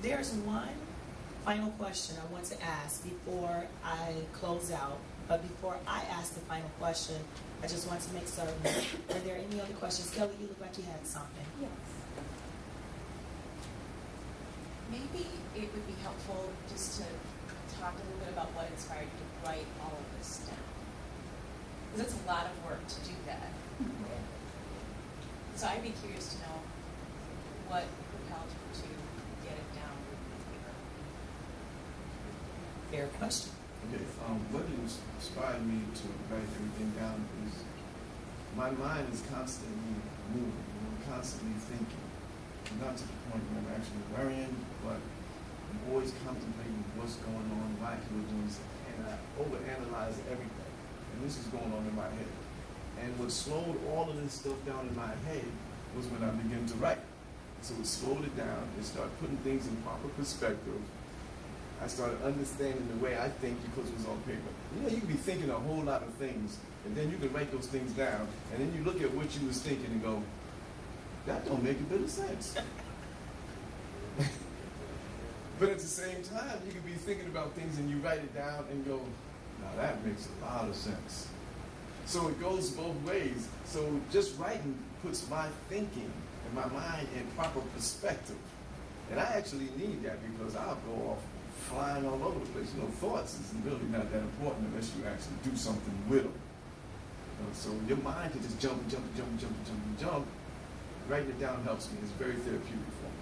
There's one final question I want to ask before I close out. But before I ask the final question, I just want to make certain. Are there any other questions? Kelly, you look like you had something. Yes. Maybe it would be helpful just to talk a little bit about what inspired you to write all of this down. Because it's a lot of work to do that. So I'd be curious to know what propelled you to get it down on paper. Fair question. Okay, what inspired me to write everything down is my mind is constantly moving, constantly thinking. Not to the point where I'm actually worrying, but I'm always contemplating what's going on, why people are doing something, and I overanalyze everything. And this is going on in my head. And what slowed all of this stuff down in my head was when I began to write. So it slowed it down and started putting things in proper perspective. I started understanding the way I think because it was on paper. You know, you can be thinking a whole lot of things, and then you can write those things down, and then you look at what you was thinking and go, that don't make a bit of sense. But at the same time, you can be thinking about things and you write it down and go, now that makes a lot of sense. So it goes both ways. So just writing puts my thinking and my mind in proper perspective. And I actually need that because I'll go off flying all over the place. You know, thoughts is really not that important unless you actually do something with them. So your mind can just jump. Writing it down helps me. It's very therapeutic for me.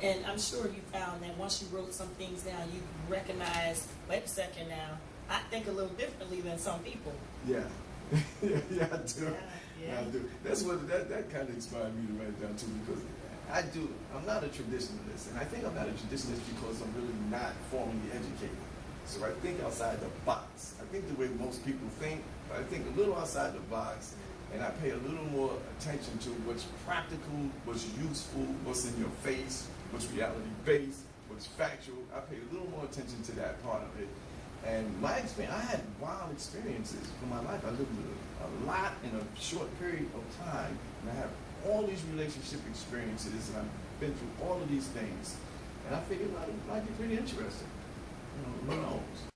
And I'm sure you found that once you wrote some things down, you recognize, wait a second now, I think a little differently than some people. Yeah. yeah, I do. Yeah. I do. That's what that kind of inspired me to write it down too, because I'm not a traditionalist, and I think I'm not a traditionalist because I'm really not formally educated. So I think outside the box. I think the way most people think, but I think a little outside the box, and I pay a little more attention to what's practical, what's useful, what's in your face, what's reality-based, what's factual. I pay a little more attention to that part of it. And my experience, I had wild experiences in my life. I lived a lot in a short period of time, and I have all these relationship experiences, and I've been through all of these things. And I figured it might be pretty interesting. You know, who knows?